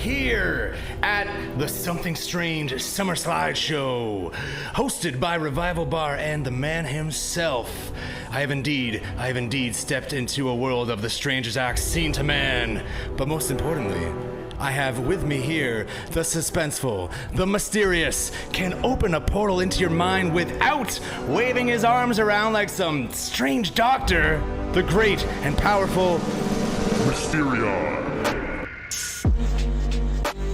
here at the Something Strange Summer Slideshow, hosted by Revival Bar and the man himself. I have indeed stepped into a world of the strangest acts seen to man. But most importantly, I have with me here the suspenseful, the mysterious, can open a portal into your mind without waving his arms around like some strange doctor, the great and powerful Mysterion.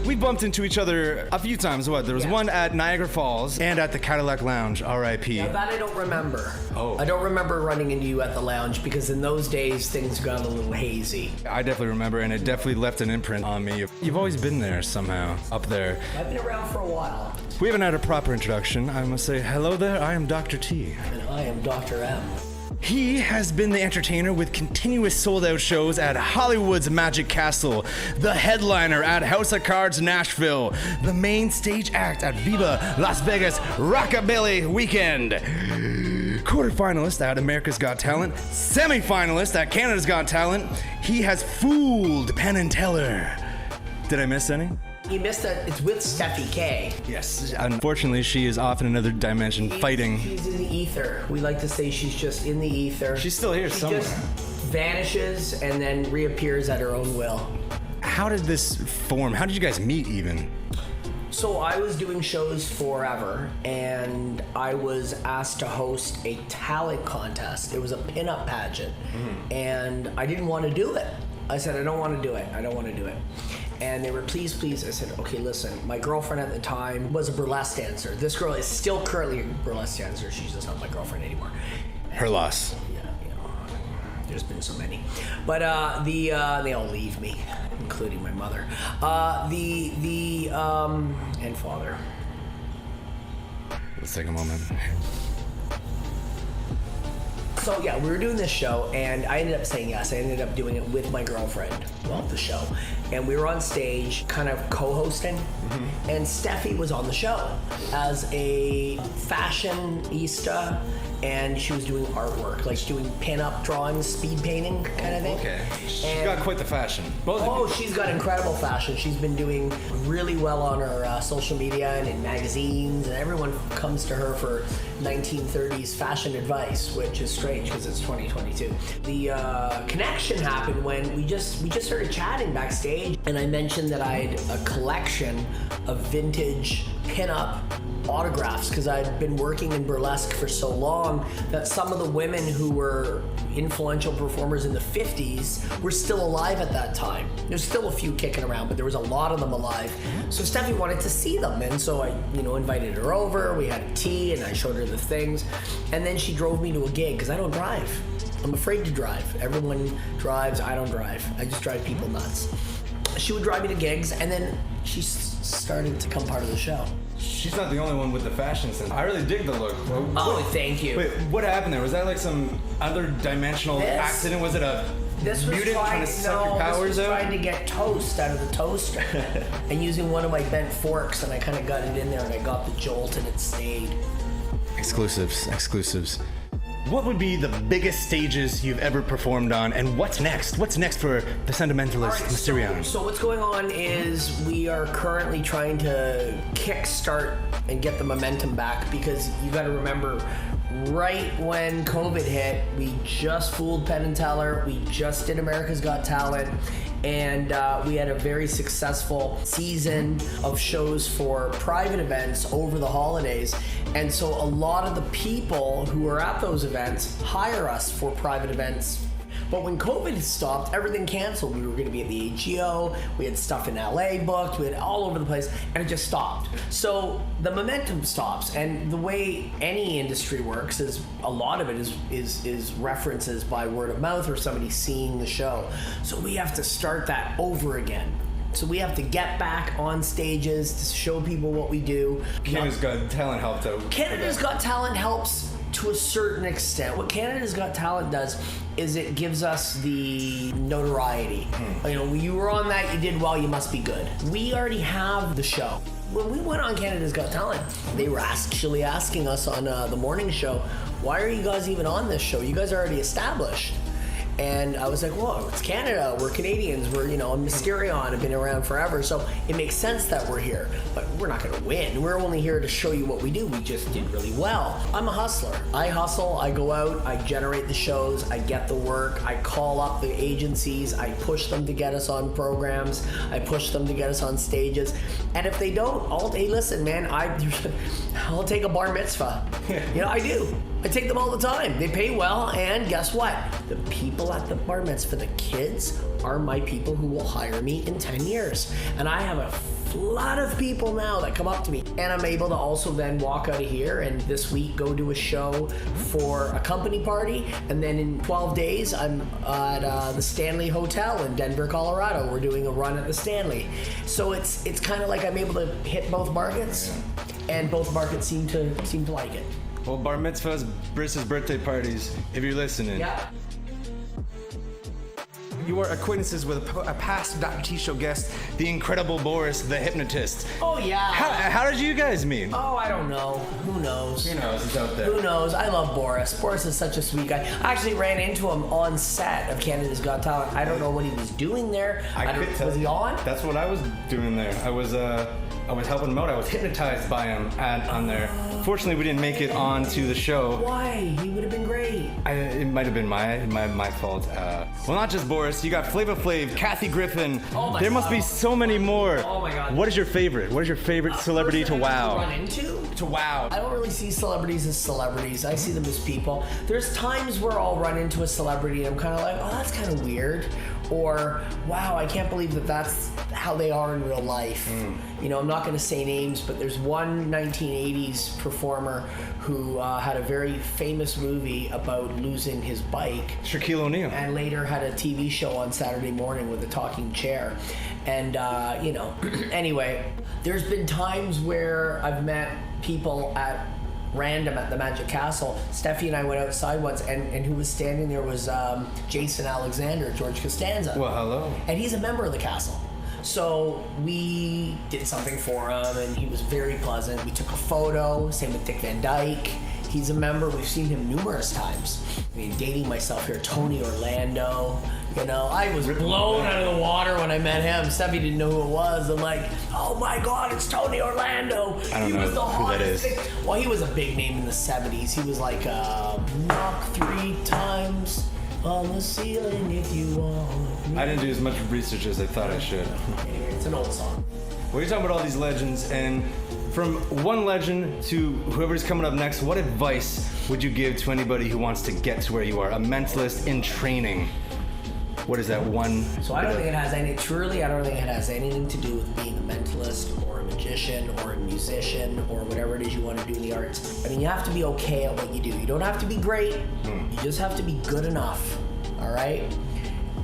We bumped into each other a few times. There was one at Niagara Falls and at the Cadillac Lounge, R.I.P. Now that I don't remember. Oh. I don't remember running into you at the lounge because in those days things got a little hazy. I definitely remember, and it definitely left an imprint on me. You've always been there somehow, up there. I've been around for a while. We haven't had a proper introduction. I must say, hello there, I am Dr. T. And I am Dr. M. He has been the entertainer with continuous sold-out shows at Hollywood's Magic Castle, the headliner at House of Cards Nashville, the main stage act at Viva Las Vegas Rockabilly Weekend, quarterfinalist at America's Got Talent, semifinalist at Canada's Got Talent. He has fooled Penn and Teller. Did I miss any? You missed it. It's with Steffi K. Yes. Unfortunately, she is off in another dimension fighting. She's in the ether. We like to say she's just in the ether. She's still here somewhere. She just vanishes and then reappears at her own will. How did this form? How did you guys meet even? So I was doing shows forever, and I was asked to host a talent contest. It was a pinup pageant, and I didn't want to do it. I said, I don't want to do it. And they were, please. I said, okay, listen, my girlfriend at the time was a burlesque dancer. This girl is still currently a burlesque dancer. She's just not my girlfriend anymore. Her loss. Yeah, there's been so many. But they all leave me, including my mother. And father. Let's take a moment. So yeah, we were doing this show, and I ended up saying yes. I ended up doing it with my girlfriend, the show. And we were on stage, kind of co-hosting, and Steffi was on the show as a fashionista, and she was doing artwork, like doing pin-up drawings, speed painting kind of thing. Okay. She's got quite the fashion. She's got incredible fashion. She's been doing really well on her social media and in magazines, and everyone comes to her for 1930s fashion advice, which is strange because it's 2022. The connection happened when we just started chatting backstage, and I mentioned that I had a collection of vintage pin-up autographs because I'd been working in burlesque for so long that some of the women who were influential performers in the 50s were still alive at that time. There's still a few kicking around, but there was a lot of them alive. So Steffi wanted to see them, and so I, invited her over. We had tea, and I showed her the things, and then she drove me to a gig because I don't drive. I'm afraid to drive. Everyone drives. I don't drive. I just drive people nuts. She would drive me to gigs, and then she started to become part of the show. She's not the only one with the fashion sense. I really dig the look. Thank you. Wait, what happened there? Was that like some other dimensional accident? Was it a mutant trying to suck your powers out? Trying to get toast out of the toaster and using one of my bent forks, and I kind of got it in there, and I got the jolt, and it stayed. Exclusives. What would be the biggest stages you've ever performed on, and what's next? What's next for the Sentimentalist, Mysterion? So what's going on is we are currently trying to kickstart and get the momentum back, because you got to remember, right when COVID hit, we just fooled Penn and Teller, we just did America's Got Talent, and we had a very successful season of shows for private events over the holidays. And so a lot of the people who are at those events hire us for private events. But when COVID stopped, everything canceled. We were going to be at the AGO, we had stuff in LA booked, we had all over the place, and it just stopped. So the momentum stops, and the way any industry works is a lot of it is references by word of mouth or somebody seeing the show. So we have to start that over again. So we have to get back on stages to show people what we do. Canada's Got Talent helped out. Canada's Got Talent helps to a certain extent. What Canada's Got Talent does is it gives us the notoriety. You were on that, you did well, you must be good. We already have the show. When we went on Canada's Got Talent, they were actually asking us on the morning show, why are you guys even on this show? You guys are already established. And I was like, whoa, it's Canada. We're Canadians. We're, Mysterion have been around forever. So it makes sense that we're here. But we're not going to win. We're only here to show you what we do. We just did really well. I'm a hustler. I hustle. I go out. I generate the shows. I get the work. I call up the agencies. I push them to get us on programs. I push them to get us on stages. And if they don't, hey, listen, man, I'll take a bar mitzvah. I do. I take them all the time. They pay well, and guess what? The people at the bar mitzvah, the kids, are my people who will hire me in 10 years. And I have a lot of people now that come up to me. And I'm able to also then walk out of here and this week go do a show for a company party. And then in 12 days, I'm at the Stanley Hotel in Denver, Colorado. We're doing a run at the Stanley. So it's kind of like I'm able to hit both markets, and both markets seem to like it. Well, bar mitzvahs versus birthday parties, if you're listening. Yeah. You are acquaintances with a past Dr. T Show guest, The Incredible Boris, the hypnotist. Oh, yeah. How did you guys meet? Oh, I don't know. Who knows? Who knows? It's out there. Who knows? I love Boris. Boris is such a sweet guy. I actually ran into him on set of Canada's Got Talent. I don't know what he was doing there. Was he on? That's what I was doing there. I was helping him out. I was hypnotized by him on there. Fortunately, we didn't make it onto the show. Why? He would have been great. It might have been my fault. Well, not just Boris. You got Flava Flav, Kathy Griffin. Oh my there must be so many more. Oh my God. What is your favorite? What is your favorite celebrity to wow? Run into? To wow. I don't really see celebrities as celebrities. I see them as people. There's times where I'll run into a celebrity and I'm kind of like, oh, that's kind of weird. Or, wow, I can't believe that's how they are in real life. I'm not going to say names, but there's one 1980s performer who had a very famous movie about losing his bike. Shaquille O'Neal. And later had a TV show on Saturday morning with a talking chair. And, anyway, there's been times where I've met people at random at the Magic Castle. Steffi and I went outside once, and who was standing there was Jason Alexander, George Costanza. Well, hello. And he's a member of the castle. So we did something for him, and he was very pleasant. We took a photo, same with Dick Van Dyke. He's a member. We've seen him numerous times. Dating myself here, Tony Orlando. I was blown out of the water when I met him. Steffi didn't know who it was. I'm like, oh my God, it's Tony Orlando. I don't know who that is. Well, he was a big name in the 70s. He was like, knock 3 times on the ceiling if you want. I didn't do as much research as I thought I should. Anyway, it's an old song. Well, you're talking about all these legends, and from one legend to whoever's coming up next, what advice would you give to anybody who wants to get to where you are? A mentalist in training. What is that one? So I don't think it has anything to do with being a mentalist or a magician or a musician or whatever it is you want to do in the arts. I mean, you have to be okay at what you do. You don't have to be great. You just have to be good enough. All right?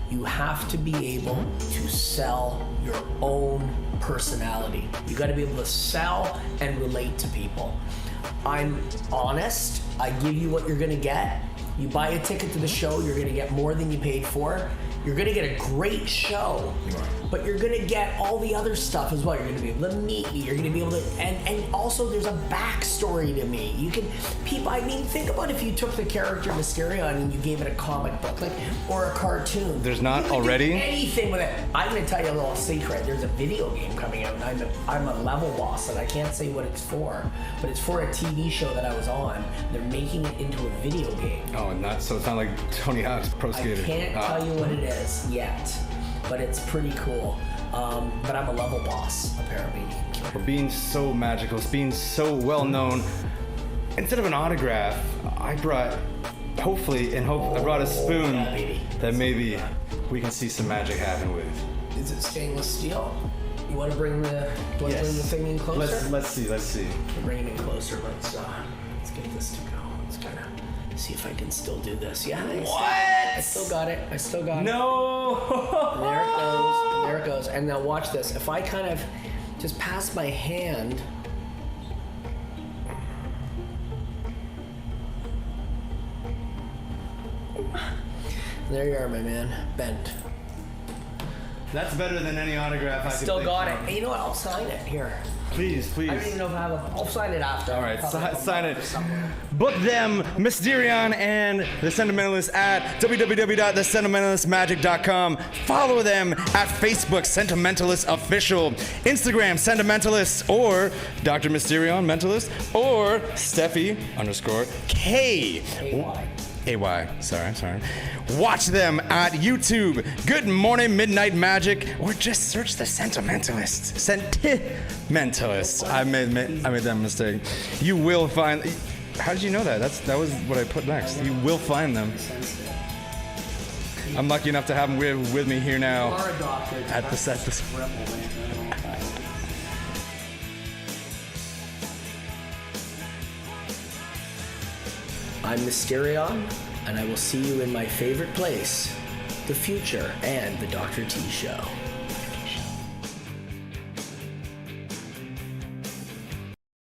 You have to be able to sell your own personality. You got to be able to sell and relate to people. I'm honest. I give you what you're going to get. You buy a ticket to the show, you're going to get more than you paid for. You're going to get a great show, but you're going to get all the other stuff as well. You're going to be able to meet me. You're going to be able to, and also there's a backstory to me. Think about if you took the character Mysterion and you gave it a comic book, or a cartoon. There's not already? Do anything with it. I'm going to tell you a little secret. There's a video game coming out, and I'm a level boss, and I can't say what it's for, but it's for a TV show that I was on. They're making it into a video game. Oh, so it's not like Tony Hawk's Pro Skater. I can't tell you what it is yet, but it's pretty cool. But I'm a level boss, apparently. For being so magical, being so well known, instead of an autograph, I brought a spoon that maybe we can see some magic happen with. Is it stainless steel? You want to bring the bring the thing in closer? Let's see. Bring it in closer. Let's get this to go. Let's kind of see if I can still do this. Yeah. I still got it. No. There it goes. And now watch this. If I kind of just pass my hand. There you are, my man. Bent. That's better than any autograph I could Still think got of. it. You know what? I'll sign it here. Please, please. I don't even know if I have a. I'll sign it after. All right, Probably sign it. somewhere. Book them, Mysterion and the Sentimentalists at www.thesentimentalistmagic.com. Follow them at Facebook, Sentimentalist Official, Instagram, Sentimentalists, or Dr. Mysterion, Mentalist, or Steffi_K. AY. Sorry. Watch them at YouTube, Good Morning Midnight Magic, or just search the Sentimentalist. Sentimentalist. I made that mistake. You will find. How did you know that? That was what I put next. You will find them. I'm lucky enough to have them with me here now You are a doctor. at the set. I'm Mysterion, and I will see you in my favorite place, the future and the Dr. T Show.